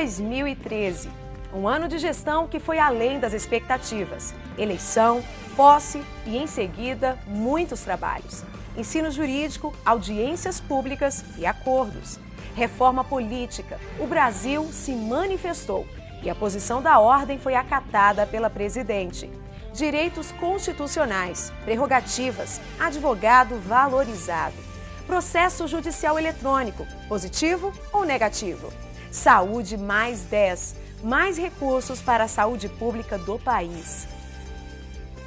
2013. Um ano de gestão que foi além das expectativas. Eleição, posse e, em seguida, muitos trabalhos. Ensino jurídico, audiências públicas e acordos. Reforma política. O Brasil se manifestou e a posição da ordem foi acatada pela presidente. Direitos constitucionais, prerrogativas, advogado valorizado. Processo judicial eletrônico, positivo ou negativo? Saúde mais 10, mais recursos para a saúde pública do país.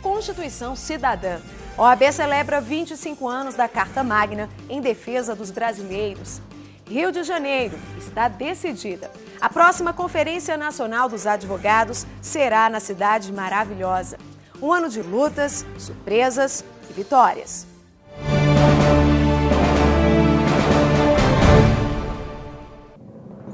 Constituição Cidadã. OAB celebra 25 anos da Carta Magna em defesa dos brasileiros. Rio de Janeiro está decidida. A próxima Conferência Nacional dos Advogados será na Cidade Maravilhosa. Um ano de lutas, surpresas e vitórias.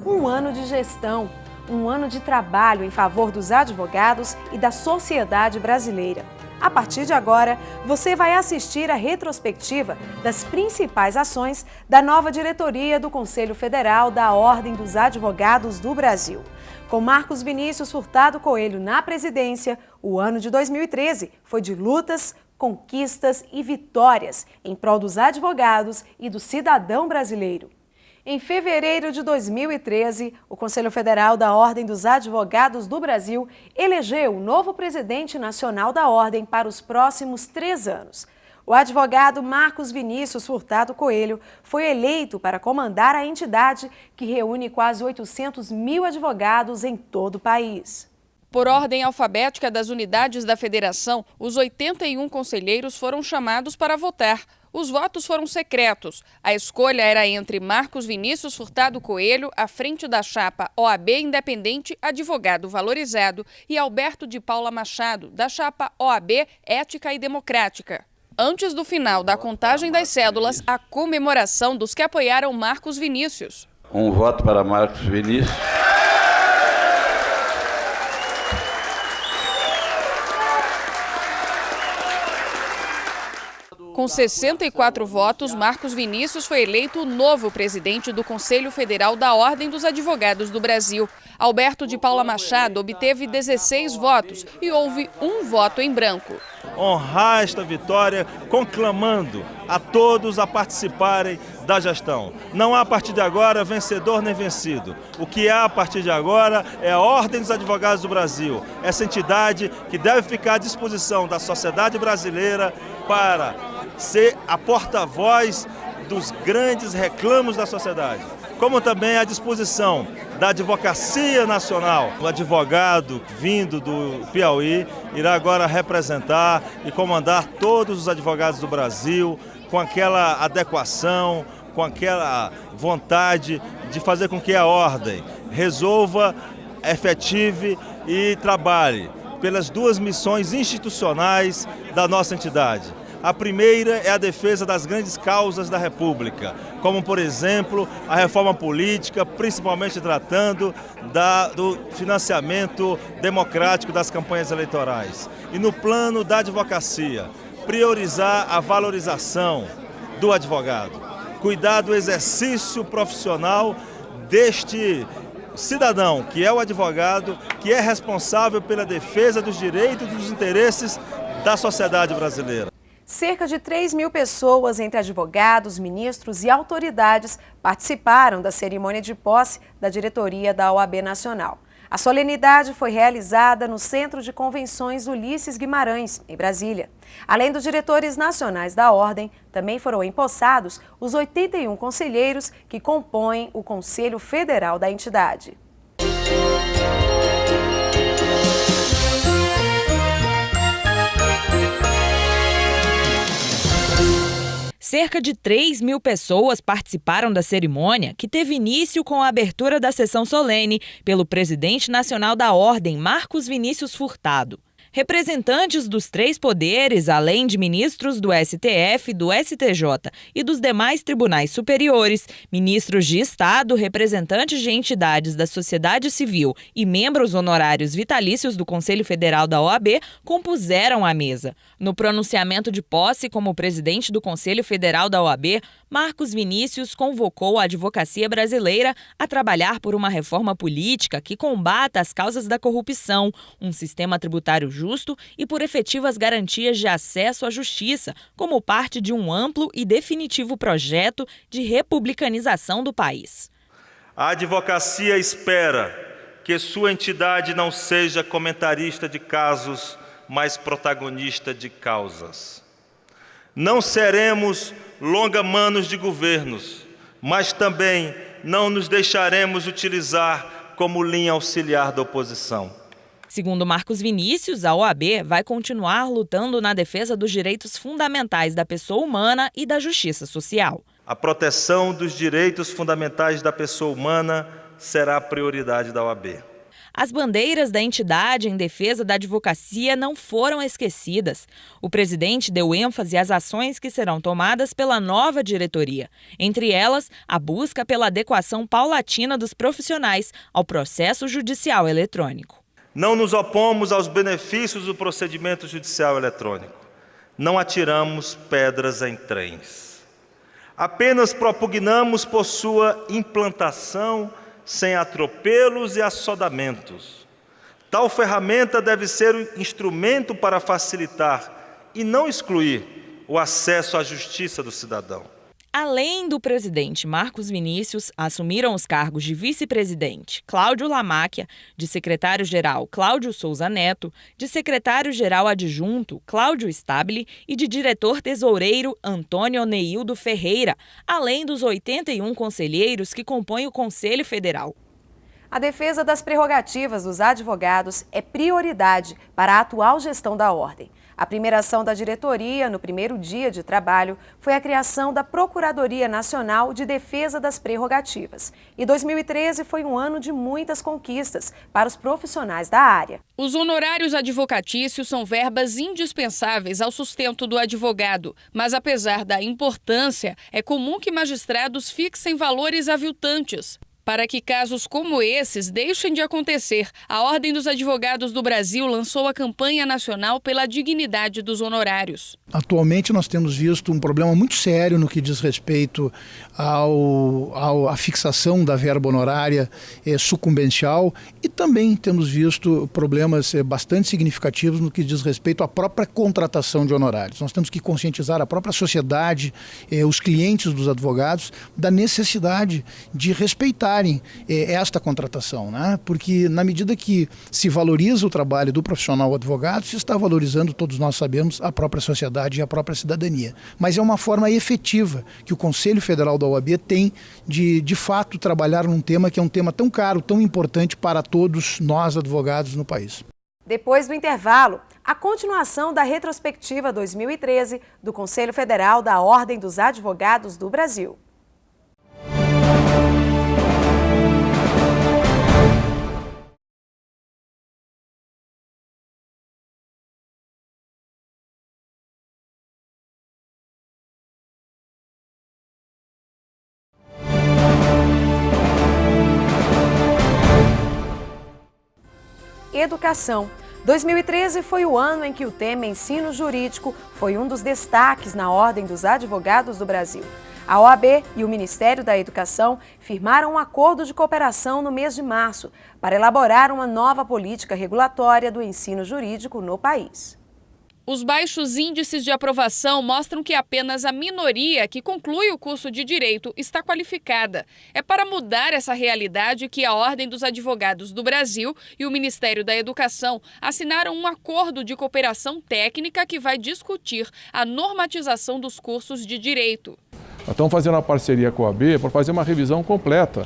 Um ano de gestão, um ano de trabalho em favor dos advogados e da sociedade brasileira. A partir de agora, você vai assistir a retrospectiva das principais ações da nova diretoria do Conselho Federal da Ordem dos Advogados do Brasil. Com Marcos Vinícius Furtado Coelho na presidência, o ano de 2013 foi de lutas, conquistas e vitórias em prol dos advogados e do cidadão brasileiro. Em fevereiro de 2013, o Conselho Federal da Ordem dos Advogados do Brasil elegeu o novo presidente nacional da Ordem para os próximos 3 anos. O advogado Marcos Vinícius Furtado Coelho foi eleito para comandar a entidade que reúne quase 800 mil advogados em todo o país. Por ordem alfabética das unidades da federação, os 81 conselheiros foram chamados para votar. Os votos foram secretos. A escolha era entre Marcos Vinícius Furtado Coelho, à frente da chapa OAB Independente Advogado Valorizado, e Alberto de Paula Machado, da chapa OAB Ética e Democrática. Antes do final da contagem das cédulas, a comemoração dos que apoiaram Marcos Vinícius. Um voto para Marcos Vinícius. Com 64 votos, Marcos Vinícius foi eleito o novo presidente do Conselho Federal da Ordem dos Advogados do Brasil. Alberto de Paula Machado obteve 16 votos e houve um voto em branco. Honrar esta vitória conclamando a todos a participarem da gestão. Não há a partir de agora vencedor nem vencido. O que há a partir de agora é a Ordem dos Advogados do Brasil. Essa entidade que deve ficar à disposição da sociedade brasileira para ser a porta-voz dos grandes reclamos da sociedade, como também à disposição da Advocacia Nacional. O advogado vindo do Piauí irá agora representar e comandar todos os advogados do Brasil com aquela adequação, com aquela vontade de fazer com que a ordem resolva, efetive e trabalhe pelas 2 missões institucionais da nossa entidade. A primeira é a defesa das grandes causas da República, como, por exemplo, a reforma política, principalmente tratando do financiamento democrático das campanhas eleitorais. E no plano da advocacia, priorizar a valorização do advogado, cuidar do exercício profissional deste cidadão, que é o advogado, que é responsável pela defesa dos direitos e dos interesses da sociedade brasileira. Cerca de 3 mil pessoas, entre advogados, ministros e autoridades, participaram da cerimônia de posse da diretoria da OAB Nacional. A solenidade foi realizada no Centro de Convenções Ulisses Guimarães, em Brasília. Além dos diretores nacionais da Ordem, também foram empossados os 81 conselheiros que compõem o Conselho Federal da entidade. Cerca de 3 mil pessoas participaram da cerimônia, que teve início com a abertura da sessão solene pelo presidente nacional da Ordem, Marcos Vinícius Furtado. Representantes dos 3 poderes, além de ministros do STF, do STJ e dos demais tribunais superiores, ministros de Estado, representantes de entidades da sociedade civil e membros honorários vitalícios do Conselho Federal da OAB compuseram a mesa. No pronunciamento de posse como presidente do Conselho Federal da OAB, Marcos Vinícius convocou a advocacia brasileira a trabalhar por uma reforma política que combata as causas da corrupção, um sistema tributário justo e por efetivas garantias de acesso à justiça, como parte de um amplo e definitivo projeto de republicanização do país. A advocacia espera que sua entidade não seja comentarista de casos, mas protagonista de causas. Não seremos longa-manos de governos, mas também não nos deixaremos utilizar como linha auxiliar da oposição. Segundo Marcos Vinícius, a OAB vai continuar lutando na defesa dos direitos fundamentais da pessoa humana e da justiça social. A proteção dos direitos fundamentais da pessoa humana será a prioridade da OAB. As bandeiras da entidade em defesa da advocacia não foram esquecidas. O presidente deu ênfase às ações que serão tomadas pela nova diretoria. Entre elas, a busca pela adequação paulatina dos profissionais ao processo judicial eletrônico. Não nos opomos aos benefícios do procedimento judicial eletrônico. Não atiramos pedras em trens. Apenas propugnamos por sua implantação sem atropelos e assodamentos. Tal ferramenta deve ser um instrumento para facilitar e não excluir o acesso à justiça do cidadão. Além do presidente Marcos Vinícius, assumiram os cargos de vice-presidente Cláudio Lamáquia, de secretário-geral Cláudio Souza Neto, de secretário-geral adjunto Cláudio Stabile e de diretor-tesoureiro Antônio Neildo Ferreira, além dos 81 conselheiros que compõem o Conselho Federal. A defesa das prerrogativas dos advogados é prioridade para a atual gestão da Ordem. A primeira ação da diretoria, no primeiro dia de trabalho, foi a criação da Procuradoria Nacional de Defesa das Prerrogativas. E 2013 foi um ano de muitas conquistas para os profissionais da área. Os honorários advocatícios são verbas indispensáveis ao sustento do advogado, mas apesar da importância, é comum que magistrados fixem valores aviltantes. Para que casos como esses deixem de acontecer, a Ordem dos Advogados do Brasil lançou a campanha nacional pela dignidade dos honorários. Atualmente nós temos visto um problema muito sério no que diz respeito à fixação da verba honorária sucumbencial e também temos visto problemas bastante significativos no que diz respeito à própria contratação de honorários. Nós temos que conscientizar a própria sociedade, os clientes dos advogados, da necessidade de respeitar esta contratação, né? Porque na medida que se valoriza o trabalho do profissional advogado, se está valorizando, todos nós sabemos, a própria sociedade e a própria cidadania. Mas é uma forma efetiva que o Conselho Federal da OAB tem de fato trabalhar num tema que é um tema tão caro, tão importante para todos nós advogados no país. Depois do intervalo, a continuação da retrospectiva 2013 do Conselho Federal da Ordem dos Advogados do Brasil. Educação. 2013 foi o ano em que o tema ensino jurídico foi um dos destaques na Ordem dos Advogados do Brasil. A OAB e o Ministério da Educação firmaram um acordo de cooperação no mês de março para elaborar uma nova política regulatória do ensino jurídico no país. Os baixos índices de aprovação mostram que apenas a minoria que conclui o curso de Direito está qualificada. É para mudar essa realidade que a Ordem dos Advogados do Brasil e o Ministério da Educação assinaram um acordo de cooperação técnica que vai discutir a normatização dos cursos de Direito. Nós estamos fazendo uma parceria com a OAB para fazer uma revisão completa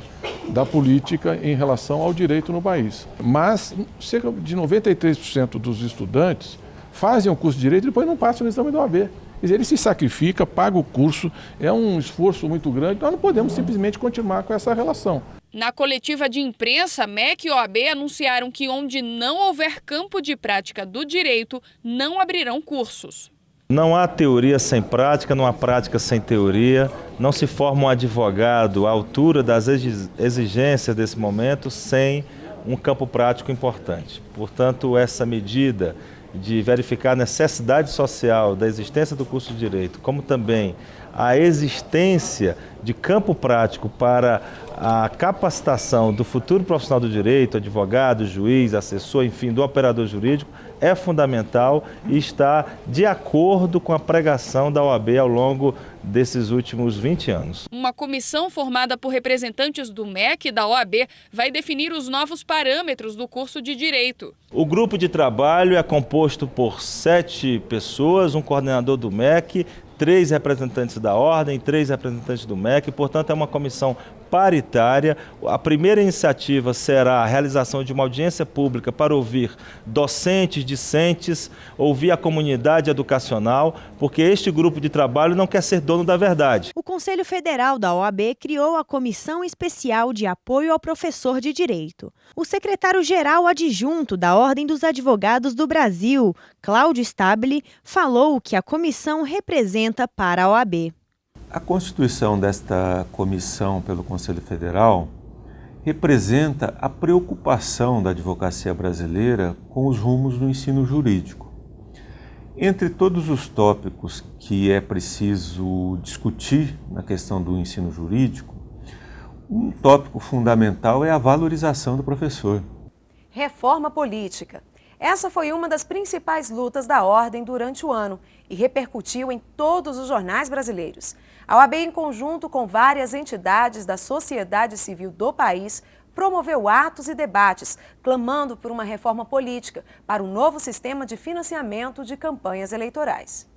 da política em relação ao direito no país. Mas cerca de 93% dos estudantes fazem o curso de Direito e depois não passam no exame da OAB. Quer dizer, ele se sacrifica, paga o curso, é um esforço muito grande, nós não podemos simplesmente continuar com essa relação. Na coletiva de imprensa, MEC e OAB anunciaram que onde não houver campo de prática do direito, não abrirão cursos. Não há teoria sem prática, não há prática sem teoria. Não se forma um advogado à altura das exigências desse momento sem um campo prático importante. Portanto, essa medida de verificar a necessidade social da existência do curso de Direito, como também a existência de campo prático para a capacitação do futuro profissional do direito, advogado, juiz, assessor, enfim, do operador jurídico, é fundamental e está de acordo com a pregação da OAB ao longo desses últimos 20 anos. Uma comissão formada por representantes do MEC e da OAB vai definir os novos parâmetros do curso de Direito. O grupo de trabalho é composto por 7 pessoas, um coordenador do MEC, 3 representantes da Ordem, 3 representantes do MEC, portanto é uma comissão paritária. A primeira iniciativa será a realização de uma audiência pública para ouvir docentes, discentes, ouvir a comunidade educacional, porque este grupo de trabalho não quer ser dono da verdade. O Conselho Federal da OAB criou a Comissão Especial de Apoio ao Professor de Direito. O secretário-geral adjunto da Ordem dos Advogados do Brasil, Cláudio Stabile, falou que a comissão representa para a OAB. A constituição desta comissão pelo Conselho Federal representa a preocupação da advocacia brasileira com os rumos do ensino jurídico. Entre todos os tópicos que é preciso discutir na questão do ensino jurídico, um tópico fundamental é a valorização do professor. Reforma política. Essa foi uma das principais lutas da Ordem durante o ano e repercutiu em todos os jornais brasileiros. A OAB, em conjunto com várias entidades da sociedade civil do país, promoveu atos e debates, clamando por uma reforma política para um novo sistema de financiamento de campanhas eleitorais.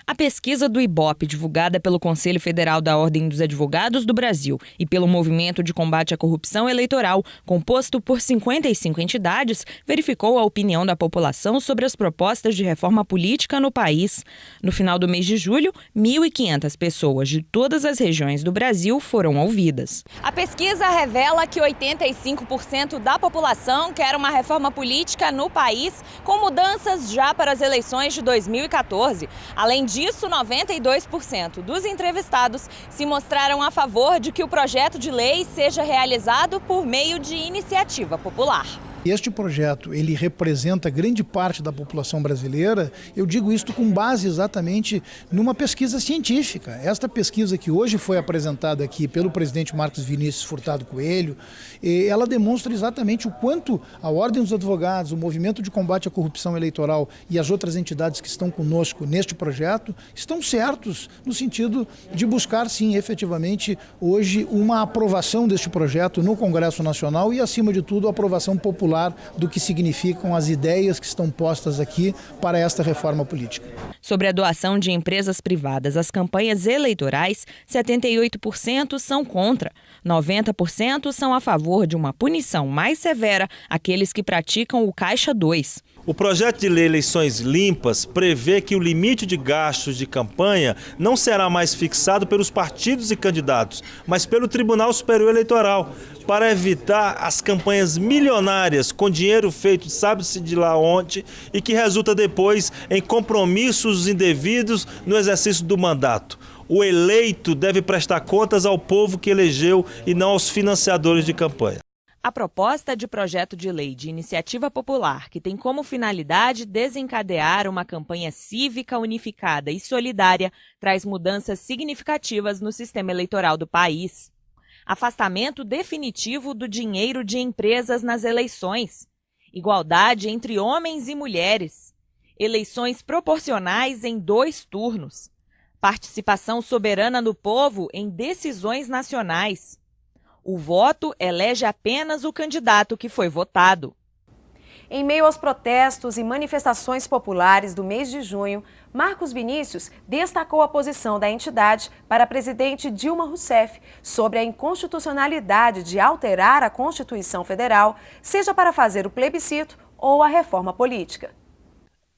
A pesquisa do IBOP, divulgada pelo Conselho Federal da Ordem dos Advogados do Brasil e pelo Movimento de Combate à Corrupção Eleitoral, composto por 55 entidades, verificou a opinião da população sobre as propostas de reforma política no país. No final do mês de julho, 1.500 pessoas de todas as regiões do Brasil foram ouvidas. A pesquisa revela que 85% da população quer uma reforma política no país, com mudanças já para as eleições de 2014. Além disso, 92% dos entrevistados se mostraram a favor de que o projeto de lei seja realizado por meio de iniciativa popular. Este projeto, ele representa grande parte da população brasileira. Eu digo isto com base exatamente numa pesquisa científica. Esta pesquisa que hoje foi apresentada aqui pelo presidente Marcos Vinícius Furtado Coelho, ela demonstra exatamente o quanto a Ordem dos Advogados, o Movimento de Combate à Corrupção Eleitoral e as outras entidades que estão conosco neste projeto estão certos no sentido de buscar, sim, efetivamente, hoje uma aprovação deste projeto no Congresso Nacional e, acima de tudo, a aprovação popular do que significam as ideias que estão postas aqui para esta reforma política. Sobre a doação de empresas privadas às campanhas eleitorais, 78% são contra. 90% são a favor de uma punição mais severa àqueles que praticam o Caixa 2. O projeto de lei Eleições Limpas prevê que o limite de gastos de campanha não será mais fixado pelos partidos e candidatos, mas pelo Tribunal Superior Eleitoral, para evitar as campanhas milionárias com dinheiro feito sabe-se de lá onde e que resulta depois em compromissos indevidos no exercício do mandato. O eleito deve prestar contas ao povo que elegeu e não aos financiadores de campanha. A proposta de projeto de lei de iniciativa popular, que tem como finalidade desencadear uma campanha cívica unificada e solidária, traz mudanças significativas no sistema eleitoral do país. Afastamento definitivo do dinheiro de empresas nas eleições. Igualdade entre homens e mulheres. Eleições proporcionais em 2 turnos. Participação soberana do povo em decisões nacionais. O voto elege apenas o candidato que foi votado. Em meio aos protestos e manifestações populares do mês de junho, Marcos Vinícius destacou a posição da entidade para a presidente Dilma Rousseff sobre a inconstitucionalidade de alterar a Constituição Federal, seja para fazer o plebiscito ou a reforma política.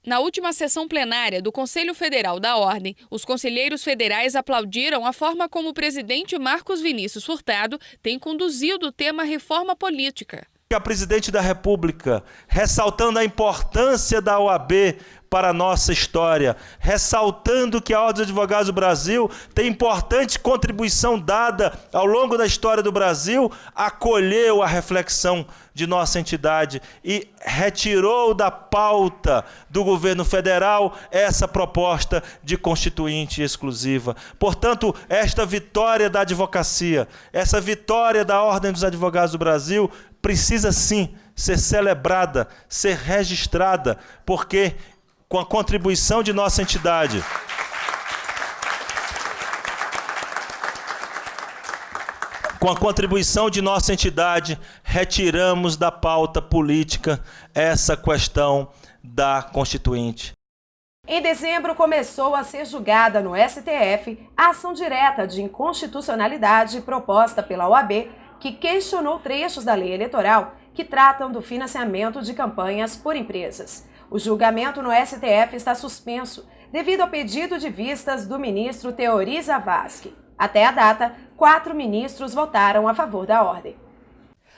Na última sessão plenária do Conselho Federal da Ordem, os conselheiros federais aplaudiram a forma como o presidente Marcos Vinícius Furtado tem conduzido o tema reforma política. A presidente da República, ressaltando a importância da OAB para a nossa história, ressaltando que a Ordem dos Advogados do Brasil tem importante contribuição dada ao longo da história do Brasil, acolheu a reflexão de nossa entidade e retirou da pauta do governo federal essa proposta de constituinte exclusiva. Portanto, esta vitória da advocacia, essa vitória da Ordem dos Advogados do Brasil, precisa sim ser celebrada, ser registrada, porque com a contribuição de nossa entidade, retiramos da pauta política essa questão da Constituinte. Em dezembro, começou a ser julgada no STF a ação direta de inconstitucionalidade proposta pela OAB, que questionou trechos da lei eleitoral que tratam do financiamento de campanhas por empresas. O julgamento no STF está suspenso devido ao pedido de vistas do ministro Teori Zavascki. Até a data, 4 ministros votaram a favor da ordem.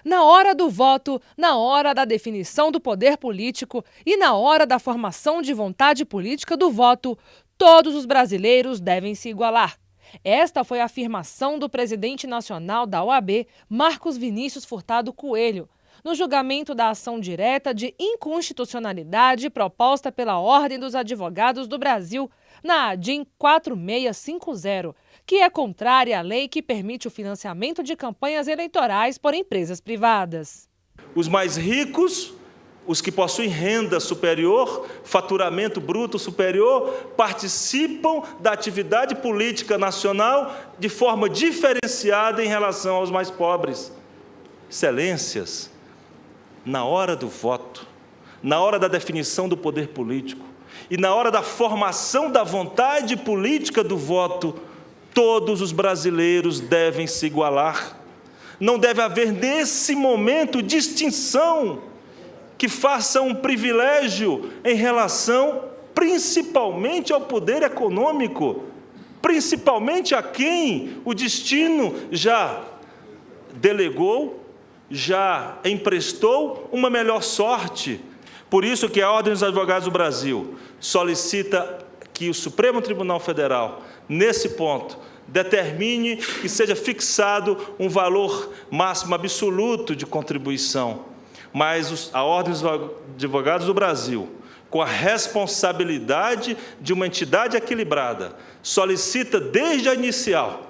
Na hora do voto, na hora da definição do poder político e na hora da formação de vontade política do voto, todos os brasileiros devem se igualar. Esta foi a afirmação do presidente nacional da OAB, Marcos Vinícius Furtado Coelho, no julgamento da ação direta de inconstitucionalidade proposta pela Ordem dos Advogados do Brasil, na ADIM 4650, que é contrária à lei que permite o financiamento de campanhas eleitorais por empresas privadas. Os mais ricos, os que possuem renda superior, faturamento bruto superior, participam da atividade política nacional de forma diferenciada em relação aos mais pobres. Excelências, na hora do voto, na hora da definição do poder político e na hora da formação da vontade política do voto, todos os brasileiros devem se igualar. Não deve haver, nesse momento, distinção que faça um privilégio em relação, principalmente, ao poder econômico, principalmente a quem o destino já delegou, já emprestou uma melhor sorte. Por isso que a Ordem dos Advogados do Brasil solicita que o Supremo Tribunal Federal, nesse ponto, determine que seja fixado um valor máximo absoluto de contribuição. Mas a Ordem dos Advogados do Brasil, com a responsabilidade de uma entidade equilibrada, solicita desde a inicial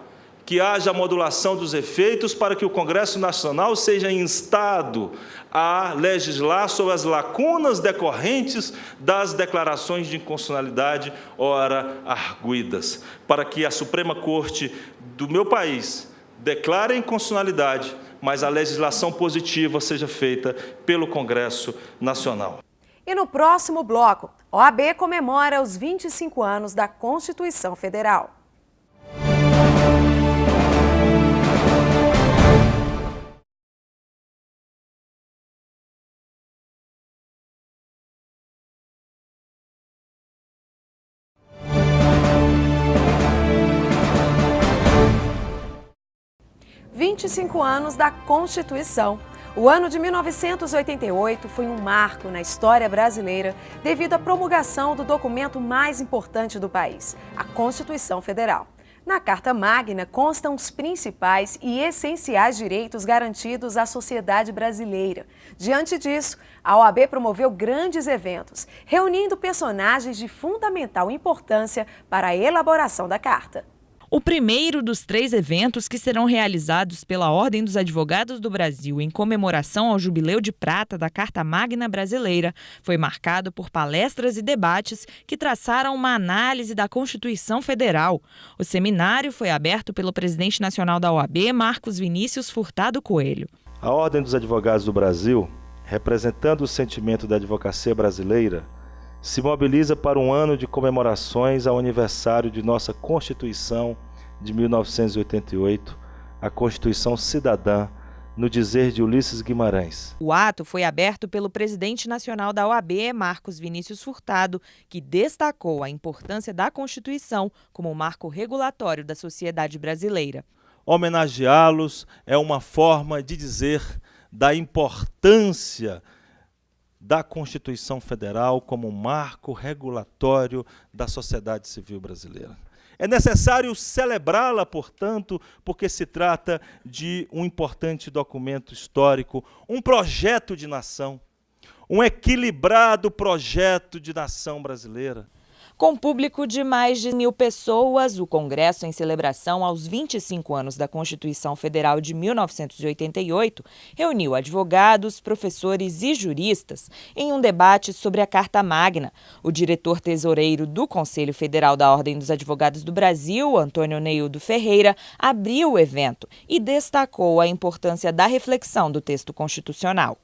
que haja a modulação dos efeitos para que o Congresso Nacional seja instado a legislar sobre as lacunas decorrentes das declarações de inconstitucionalidade ora arguidas, para que a Suprema Corte do meu país declare a inconstitucionalidade, mas a legislação positiva seja feita pelo Congresso Nacional. E no próximo bloco, a OAB comemora os 25 anos da Constituição Federal. ...25 anos da Constituição. O ano de 1988 foi um marco na história brasileira devido à promulgação do documento mais importante do país, a Constituição Federal. Na Carta Magna constam os principais e essenciais direitos garantidos à sociedade brasileira. Diante disso, a OAB promoveu grandes eventos, reunindo personagens de fundamental importância para a elaboração da Carta. O primeiro dos 3 eventos que serão realizados pela Ordem dos Advogados do Brasil em comemoração ao Jubileu de Prata da Carta Magna Brasileira foi marcado por palestras e debates que traçaram uma análise da Constituição Federal. O seminário foi aberto pelo presidente nacional da OAB, Marcos Vinícius Furtado Coelho. A Ordem dos Advogados do Brasil, representando o sentimento da advocacia brasileira, se mobiliza para um ano de comemorações ao aniversário de nossa Constituição de 1988, a Constituição Cidadã no dizer de Ulisses Guimarães. O ato foi aberto pelo presidente nacional da OAB, Marcos Vinícius Furtado, que destacou a importância da Constituição como marco regulatório da sociedade brasileira. Homenageá-los é uma forma de dizer da importância da Constituição Federal como marco regulatório da sociedade civil brasileira. É necessário celebrá-la, portanto, porque se trata de um importante documento histórico, um projeto de nação, um equilibrado projeto de nação brasileira. Com público de mais de 1.000 pessoas, o Congresso, em celebração aos 25 anos da Constituição Federal de 1988, reuniu advogados, professores e juristas em um debate sobre a Carta Magna. O diretor-tesoureiro do Conselho Federal da Ordem dos Advogados do Brasil, Antônio Neildo Ferreira, abriu o evento e destacou a importância da reflexão do texto constitucional.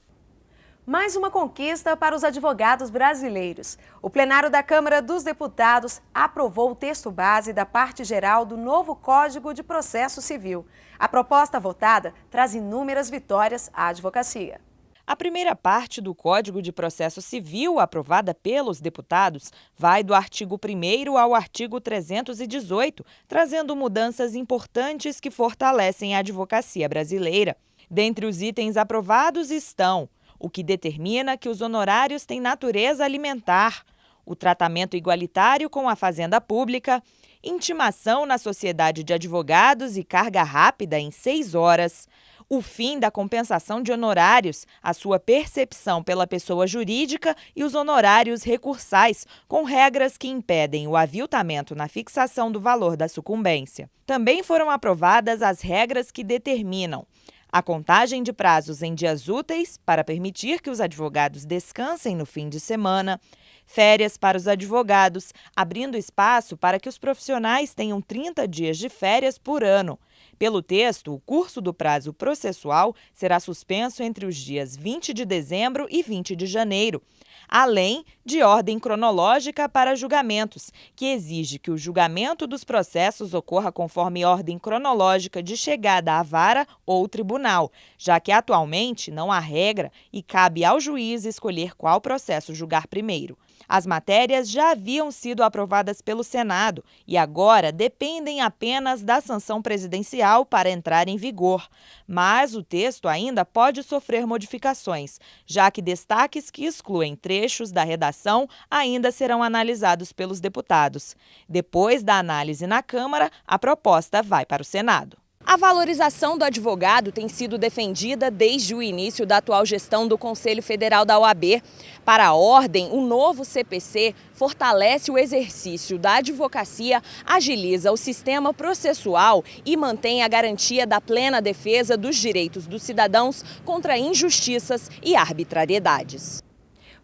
Mais uma conquista para os advogados brasileiros. O plenário da Câmara dos Deputados aprovou o texto base da parte geral do novo Código de Processo Civil. A proposta votada traz inúmeras vitórias à advocacia. A primeira parte do Código de Processo Civil, aprovada pelos deputados, vai do artigo 1º ao artigo 318, trazendo mudanças importantes que fortalecem a advocacia brasileira. Dentre os itens aprovados estão o que determina que os honorários têm natureza alimentar, o tratamento igualitário com a fazenda pública, intimação na sociedade de advogados e carga rápida em 6 horas, o fim da compensação de honorários, a sua percepção pela pessoa jurídica e os honorários recursais, com regras que impedem o aviltamento na fixação do valor da sucumbência. Também foram aprovadas as regras que determinam a contagem de prazos em dias úteis para permitir que os advogados descansem no fim de semana, férias para os advogados, abrindo espaço para que os profissionais tenham 30 dias de férias por ano. Pelo texto, o curso do prazo processual será suspenso entre os dias 20 de dezembro e 20 de janeiro, além de ordem cronológica para julgamentos, que exige que o julgamento dos processos ocorra conforme ordem cronológica de chegada à vara ou tribunal, já que atualmente não há regra e cabe ao juiz escolher qual processo julgar primeiro. As matérias já haviam sido aprovadas pelo Senado e agora dependem apenas da sanção presidencial para entrar em vigor. Mas o texto ainda pode sofrer modificações, já que destaques que excluem trechos da redação ainda serão analisados pelos deputados. Depois da análise na Câmara, a proposta vai para o Senado. A valorização do advogado tem sido defendida desde o início da atual gestão do Conselho Federal da OAB. Para a Ordem, o novo CPC fortalece o exercício da advocacia, agiliza o sistema processual e mantém a garantia da plena defesa dos direitos dos cidadãos contra injustiças e arbitrariedades.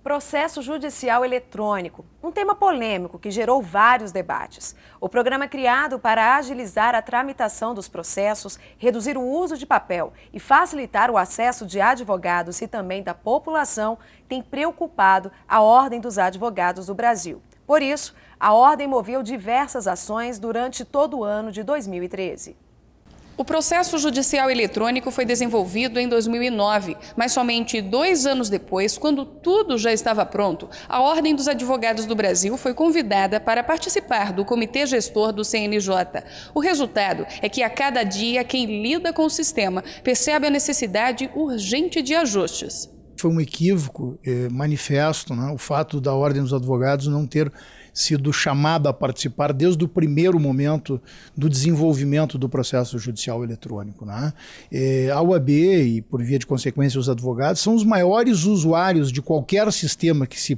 Processo judicial eletrônico, um tema polêmico que gerou vários debates. O programa criado para agilizar a tramitação dos processos, reduzir o uso de papel e facilitar o acesso de advogados e também da população tem preocupado a Ordem dos Advogados do Brasil. Por isso, a Ordem moveu diversas ações durante todo o ano de 2013. O processo judicial eletrônico foi desenvolvido em 2009, mas somente 2 anos depois, quando tudo já estava pronto, a Ordem dos Advogados do Brasil foi convidada para participar do comitê gestor do CNJ. O resultado é que a cada dia quem lida com o sistema percebe a necessidade urgente de ajustes. Foi um equívoco manifesto, né, o fato da Ordem dos Advogados não ter sido chamada a participar desde o primeiro momento do desenvolvimento do processo judicial eletrônico, né? A OAB e, por via de consequência, os advogados são os maiores usuários de qualquer sistema que se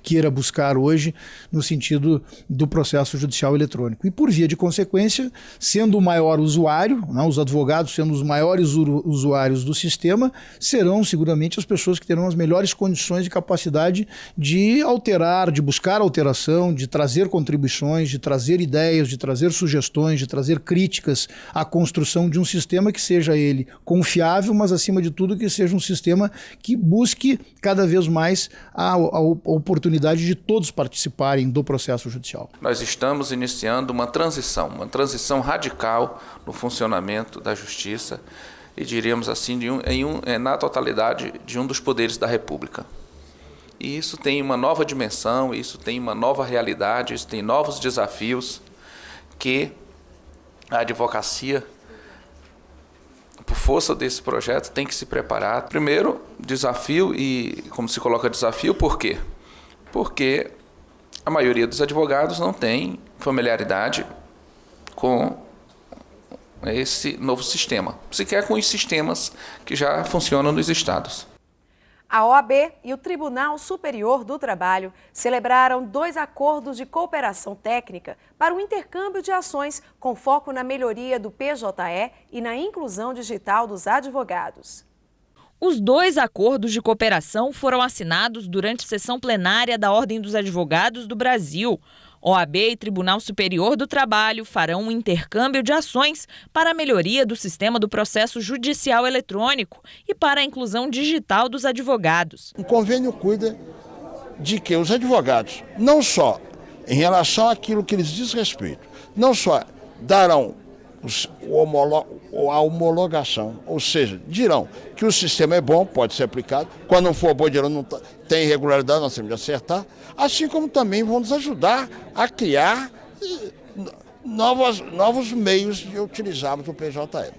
queira buscar hoje no sentido do processo judicial eletrônico. E, por via de consequência, sendo o maior usuário, né, os advogados sendo os maiores usuários do sistema, serão seguramente as pessoas que terão as melhores condições e capacidade de alterar, de buscar alteração, de trazer contribuições, de trazer ideias, de trazer sugestões, de trazer críticas à construção de um sistema que seja ele confiável, mas, acima de tudo, que seja um sistema que busque cada vez mais a oportunidade de todos participarem do processo judicial. Nós estamos iniciando uma transição radical no funcionamento da justiça e diríamos assim, na totalidade de um dos poderes da República. E isso tem uma nova dimensão, isso tem uma nova realidade, isso tem novos desafios que a advocacia, por força desse projeto, tem que se preparar. Primeiro, desafio, e como se coloca desafio, por quê? Porque a maioria dos advogados não tem familiaridade com esse novo sistema, sequer com os sistemas que já funcionam nos estados. A OAB e o Tribunal Superior do Trabalho celebraram 2 acordos de cooperação técnica para o intercâmbio de ações com foco na melhoria do PJE e na inclusão digital dos advogados. Os 2 acordos de cooperação foram assinados durante sessão plenária da Ordem dos Advogados do Brasil. OAB e Tribunal Superior do Trabalho farão um intercâmbio de ações para a melhoria do sistema do processo judicial eletrônico e para a inclusão digital dos advogados. O convênio cuida de que os advogados, não só em relação àquilo que lhes diz respeito, não só darão a homologação, ou seja, dirão que o sistema é bom, pode ser aplicado, quando não for bom, dirão não tem irregularidade, nós temos de acertar, assim como também vão nos ajudar a criar novos meios de utilizarmos o PJE.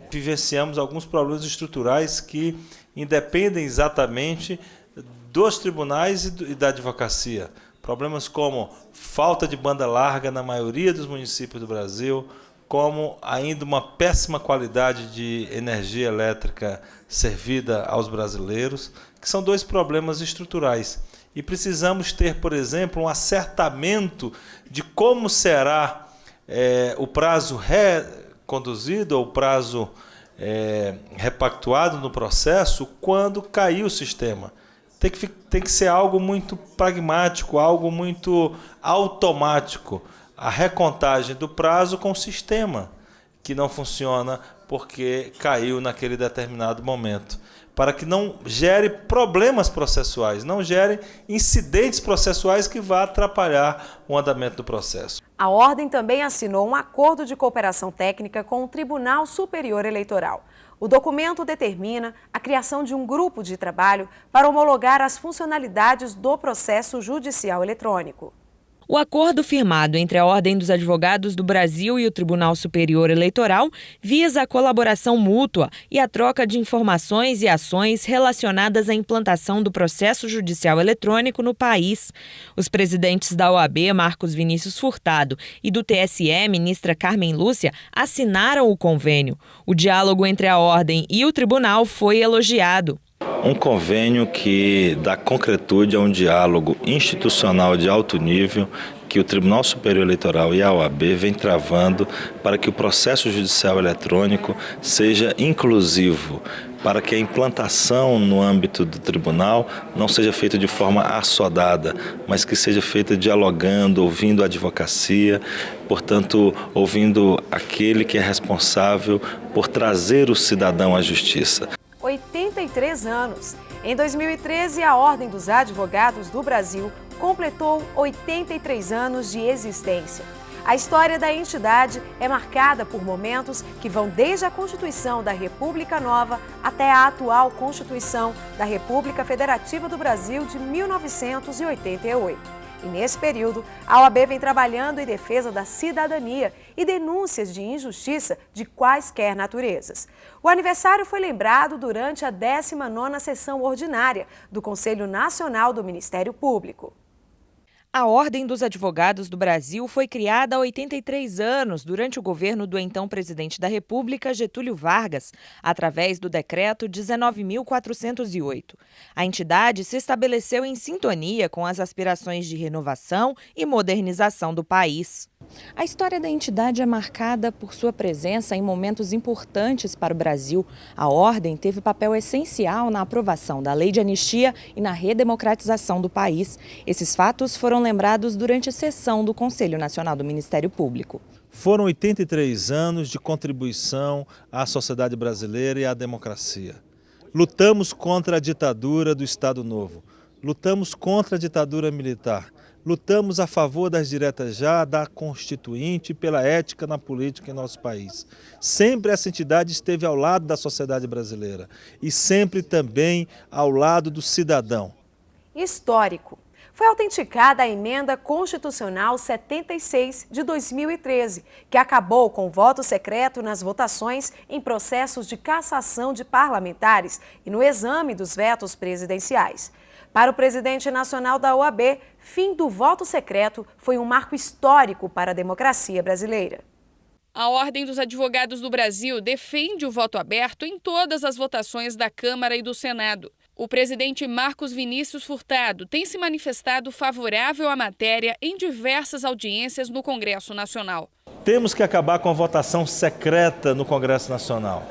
Vivenciamos alguns problemas estruturais que independem exatamente dos tribunais e da advocacia. Problemas como falta de banda larga na maioria dos municípios do Brasil, como ainda uma péssima qualidade de energia elétrica servida aos brasileiros, que são 2 problemas estruturais. E precisamos ter, por exemplo, um acertamento de como será o prazo reconduzido ou o prazo repactuado no processo quando cair o sistema. Tem que ser algo muito pragmático, algo muito automático. A recontagem do prazo com o sistema, que não funciona porque caiu naquele determinado momento, para que não gere problemas processuais, não gere incidentes processuais que vá atrapalhar o andamento do processo. A Ordem também assinou um acordo de cooperação técnica com o Tribunal Superior Eleitoral. O documento determina a criação de um grupo de trabalho para homologar as funcionalidades do processo judicial eletrônico. O acordo firmado entre a Ordem dos Advogados do Brasil e o Tribunal Superior Eleitoral visa a colaboração mútua e a troca de informações e ações relacionadas à implantação do processo judicial eletrônico no país. Os presidentes da OAB, Marcos Vinícius Furtado, e do TSE, ministra Carmen Lúcia, assinaram o convênio. O diálogo entre a Ordem e o Tribunal foi elogiado. Um convênio que dá concretude a um diálogo institucional de alto nível que o Tribunal Superior Eleitoral e a OAB vêm travando para que o processo judicial eletrônico seja inclusivo, para que a implantação no âmbito do tribunal não seja feita de forma assodada, mas que seja feita dialogando, ouvindo a advocacia, portanto, ouvindo aquele que é responsável por trazer o cidadão à justiça. 83 anos. Em 2013, a Ordem dos Advogados do Brasil completou 83 anos de existência. A história da entidade é marcada por momentos que vão desde a Constituição da República Nova até a atual Constituição da República Federativa do Brasil de 1988. E nesse período, a OAB vem trabalhando em defesa da cidadania e denúncias de injustiça de quaisquer naturezas. O aniversário foi lembrado durante a 19ª sessão ordinária do Conselho Nacional do Ministério Público. A Ordem dos Advogados do Brasil foi criada há 83 anos, durante o governo do então presidente da República, Getúlio Vargas, através do decreto 19.408. A entidade se estabeleceu em sintonia com as aspirações de renovação e modernização do país. A história da entidade é marcada por sua presença em momentos importantes para o Brasil. A Ordem teve papel essencial na aprovação da Lei de Anistia e na redemocratização do país. Esses fatos foram lembrados durante a sessão do Conselho Nacional do Ministério Público. Foram 83 anos de contribuição à sociedade brasileira e à democracia. Lutamos contra a ditadura do Estado Novo, lutamos contra a ditadura militar, lutamos a favor das diretas já, da Constituinte e pela ética na política em nosso país. Sempre essa entidade esteve ao lado da sociedade brasileira e sempre também ao lado do cidadão. Histórico. Foi autenticada a Emenda Constitucional 76 de 2013, que acabou com o voto secreto nas votações em processos de cassação de parlamentares e no exame dos vetos presidenciais. Para o presidente nacional da OAB, fim do voto secreto foi um marco histórico para a democracia brasileira. A Ordem dos Advogados do Brasil defende o voto aberto em todas as votações da Câmara e do Senado. O presidente Marcos Vinícius Furtado tem se manifestado favorável à matéria em diversas audiências no Congresso Nacional. Temos que acabar com a votação secreta no Congresso Nacional.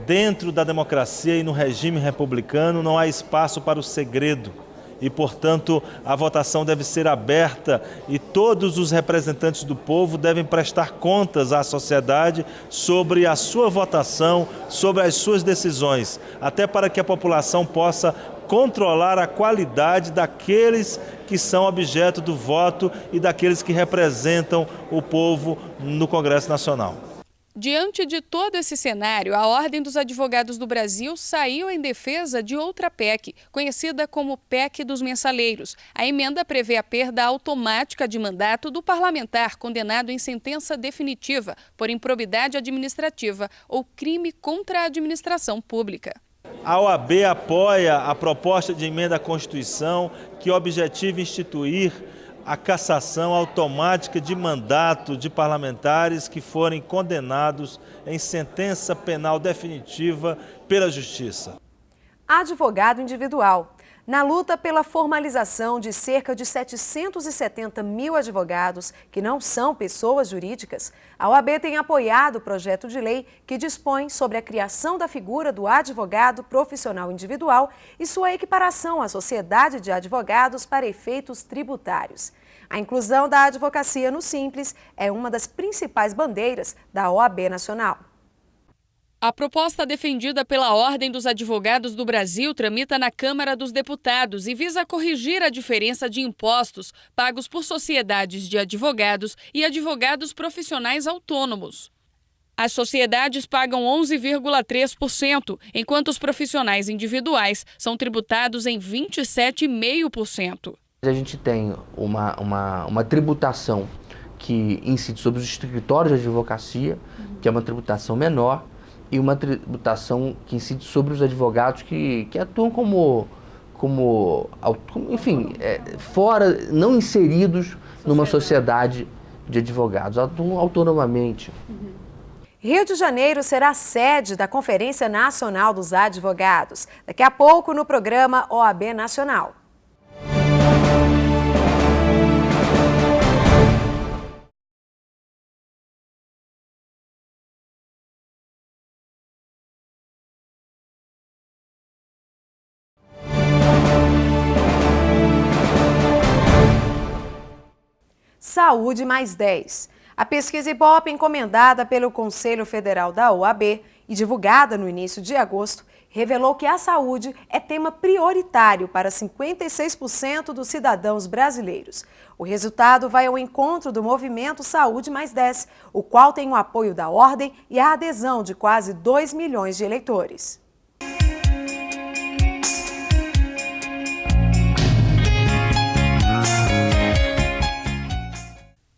Dentro da democracia e no regime republicano não há espaço para o segredo e, portanto, a votação deve ser aberta e todos os representantes do povo devem prestar contas à sociedade sobre a sua votação, sobre as suas decisões, até para que a população possa controlar a qualidade daqueles que são objeto do voto e daqueles que representam o povo no Congresso Nacional. Diante de todo esse cenário, a Ordem dos Advogados do Brasil saiu em defesa de outra PEC, conhecida como PEC dos Mensaleiros. A emenda prevê a perda automática de mandato do parlamentar condenado em sentença definitiva por improbidade administrativa ou crime contra a administração pública. A OAB apoia a proposta de emenda à Constituição que objetiva instituir a cassação automática de mandato de parlamentares que forem condenados em sentença penal definitiva pela Justiça. Advogado individual. Na luta pela formalização de cerca de 770 mil advogados que não são pessoas jurídicas, a OAB tem apoiado o projeto de lei que dispõe sobre a criação da figura do advogado profissional individual e sua equiparação à sociedade de advogados para efeitos tributários. A inclusão da advocacia no Simples é uma das principais bandeiras da OAB Nacional. A proposta defendida pela Ordem dos Advogados do Brasil tramita na Câmara dos Deputados e visa corrigir a diferença de impostos pagos por sociedades de advogados e advogados profissionais autônomos. As sociedades pagam 11,3%, enquanto os profissionais individuais são tributados em 27,5%. A gente tem uma tributação que incide sobre os escritórios de advocacia, que é uma tributação menor, e uma tributação que incide sobre os advogados que atuam fora, não inseridos numa sociedade de advogados, atuam autonomamente. Rio de Janeiro será sede da Conferência Nacional dos Advogados. Daqui a pouco no programa OAB Nacional. Saúde mais 10. A pesquisa Ibope, encomendada pelo Conselho Federal da OAB e divulgada no início de agosto, revelou que a saúde é tema prioritário para 56% dos cidadãos brasileiros. O resultado vai ao encontro do movimento Saúde mais 10, o qual tem o apoio da Ordem e a adesão de quase 2 milhões de eleitores.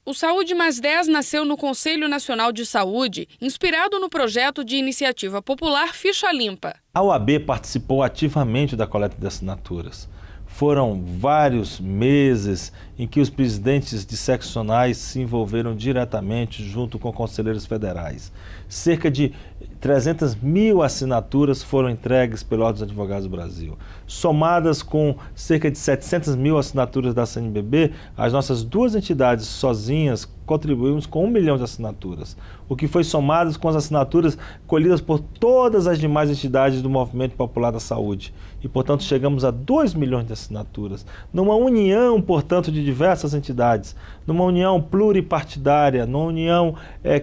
O Saúde mais 10 nasceu no Conselho Nacional de Saúde, inspirado no projeto de iniciativa popular Ficha Limpa. A OAB participou ativamente da coleta de assinaturas. Foram vários meses em que os presidentes de seccionais se envolveram diretamente junto com conselheiros federais. Cerca de 300 mil assinaturas foram entregues pela Ordem dos Advogados do Brasil. Somadas com cerca de 700 mil assinaturas da CNBB, as nossas duas entidades sozinhas contribuímos com 1 milhão de assinaturas, o que foi somado com as assinaturas colhidas por todas as demais entidades do Movimento Popular da Saúde. E, portanto, chegamos a 2 milhões de assinaturas, numa união, portanto, de diversas entidades, numa união pluripartidária, numa união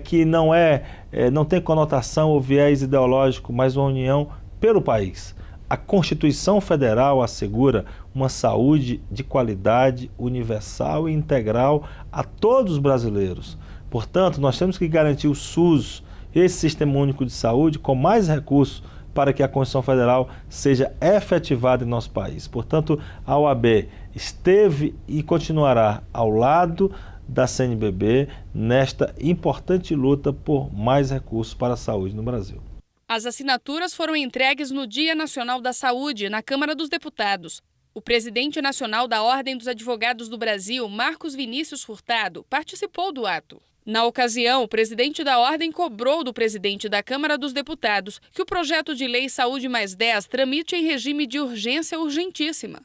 que não tem conotação ou viés ideológico, mas uma união pelo país. A Constituição Federal assegura uma saúde de qualidade, universal e integral a todos os brasileiros. Portanto, nós temos que garantir o SUS, esse Sistema Único de Saúde, com mais recursos para que a Constituição Federal seja efetivada em nosso país. Portanto, a OAB esteve e continuará ao lado da CNBB nesta importante luta por mais recursos para a saúde no Brasil. As assinaturas foram entregues no Dia Nacional da Saúde, na Câmara dos Deputados. O presidente nacional da Ordem dos Advogados do Brasil, Marcos Vinícius Furtado, participou do ato. Na ocasião, o presidente da Ordem cobrou do presidente da Câmara dos Deputados que o projeto de lei Saúde Mais 10 tramite em regime de urgência urgentíssima.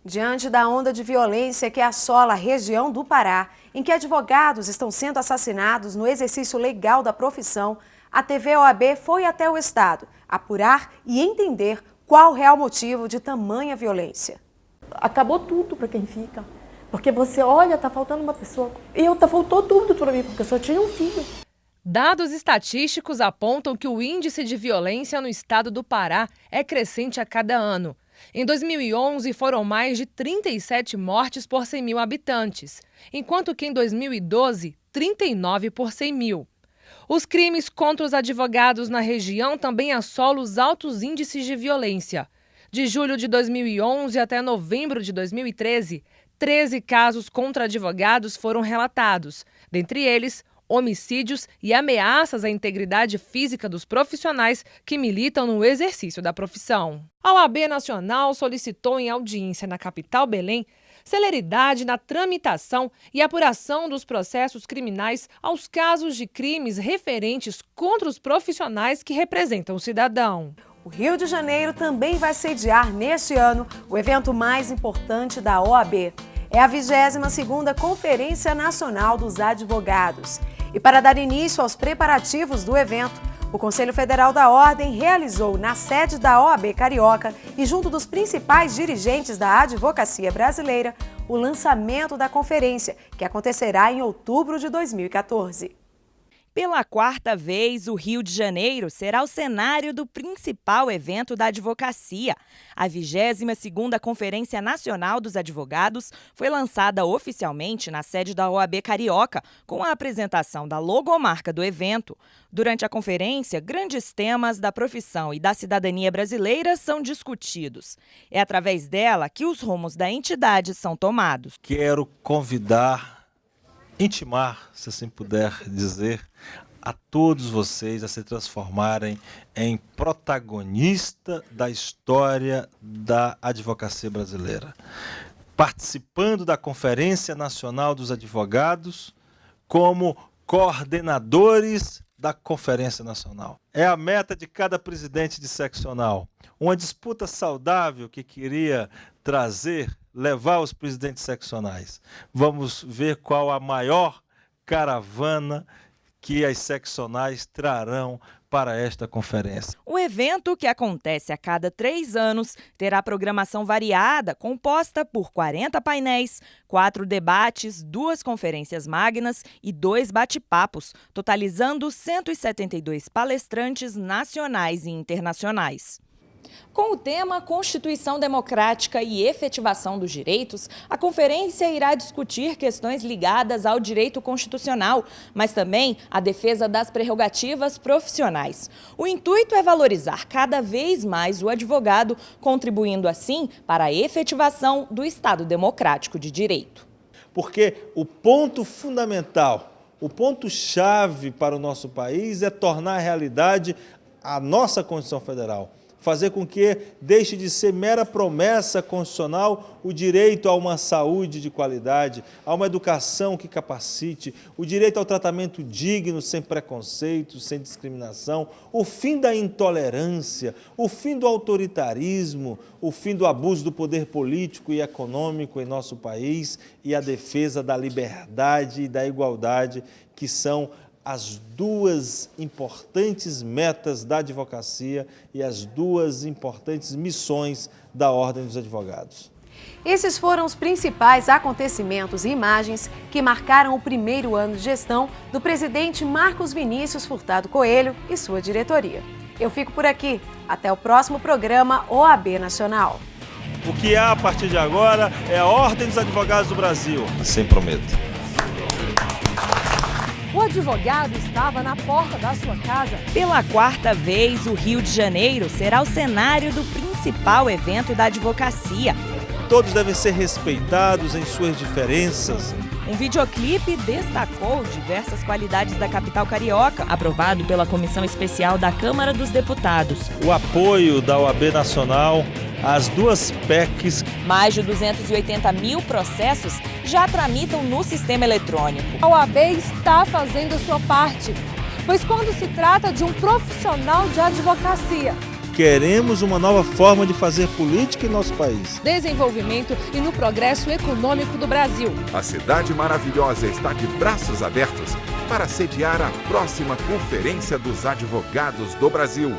Diante da onda de violência que assola a região do Pará, em que advogados estão sendo assassinados no exercício legal da profissão, a TV OAB foi até o Estado apurar e entender qual o real motivo de tamanha violência. Acabou tudo para quem fica. Porque você olha, tá faltando uma pessoa. Faltou tudo para mim, porque eu só tinha um filho. Dados estatísticos apontam que o índice de violência no estado do Pará é crescente a cada ano. Em 2011, foram mais de 37 mortes por 100 mil habitantes, enquanto que em 2012, 39 por 100 mil. Os crimes contra os advogados na região também assolam os altos índices de violência. De julho de 2011 até novembro de 2013, 13 casos contra advogados foram relatados, dentre eles homicídios e ameaças à integridade física dos profissionais que militam no exercício da profissão. A OAB Nacional solicitou em audiência na capital Belém celeridade na tramitação e apuração dos processos criminais aos casos de crimes referentes contra os profissionais que representam o cidadão. O Rio de Janeiro também vai sediar neste ano o evento mais importante da OAB. É a 22ª Conferência Nacional dos Advogados. E para dar início aos preparativos do evento, o Conselho Federal da Ordem realizou na sede da OAB Carioca e junto dos principais dirigentes da advocacia brasileira, o lançamento da conferência, que acontecerá em outubro de 2014. Pela quarta vez, o Rio de Janeiro será o cenário do principal evento da advocacia. A 22ª Conferência Nacional dos Advogados foi lançada oficialmente na sede da OAB Carioca, com a apresentação da logomarca do evento. Durante a conferência, grandes temas da profissão e da cidadania brasileira são discutidos. É através dela que os rumos da entidade são tomados. Quero intimar, se assim puder dizer, a todos vocês a se transformarem em protagonista da história da advocacia brasileira. Participando da Conferência Nacional dos Advogados como coordenadores da Conferência Nacional. É a meta de cada presidente de seccional. Uma disputa saudável que queria levar os presidentes seccionais. Vamos ver qual a maior caravana que as seccionais trarão para esta conferência. O evento, que acontece a cada 3 anos, terá programação variada, composta por 40 painéis, 4 debates, 2 conferências magnas e 2 bate-papos, totalizando 172 palestrantes nacionais e internacionais. Com o tema Constituição Democrática e Efetivação dos Direitos, a conferência irá discutir questões ligadas ao direito constitucional, mas também a defesa das prerrogativas profissionais. O intuito é valorizar cada vez mais o advogado, contribuindo assim para a efetivação do Estado democrático de direito. Porque o ponto fundamental, o ponto-chave para o nosso país é tornar realidade a nossa Constituição Federal. Fazer com que deixe de ser mera promessa constitucional o direito a uma saúde de qualidade, a uma educação que capacite, o direito ao tratamento digno, sem preconceitos, sem discriminação, o fim da intolerância, o fim do autoritarismo, o fim do abuso do poder político e econômico em nosso país e a defesa da liberdade e da igualdade, que são as 2 importantes metas da advocacia e as 2 importantes missões da Ordem dos Advogados. Esses foram os principais acontecimentos e imagens que marcaram o primeiro ano de gestão do presidente Marcos Vinícius Furtado Coelho e sua diretoria. Eu fico por aqui. Até o próximo programa OAB Nacional. O que há a partir de agora é a Ordem dos Advogados do Brasil. Assim prometo. O advogado estava na porta da sua casa. Pela quarta vez, o Rio de Janeiro será o cenário do principal evento da advocacia. Todos devem ser respeitados em suas diferenças. Um videoclipe destacou diversas qualidades da capital carioca, aprovado pela Comissão Especial da Câmara dos Deputados. O apoio da OAB Nacional às duas PECs. Mais de 280 mil processos já tramitam no sistema eletrônico. A OAB está fazendo a sua parte, pois quando se trata de um profissional de advocacia, Queremos uma nova forma de fazer política em nosso país. Desenvolvimento e no progresso econômico do Brasil. A cidade maravilhosa está de braços abertos para sediar a próxima Conferência dos Advogados do Brasil.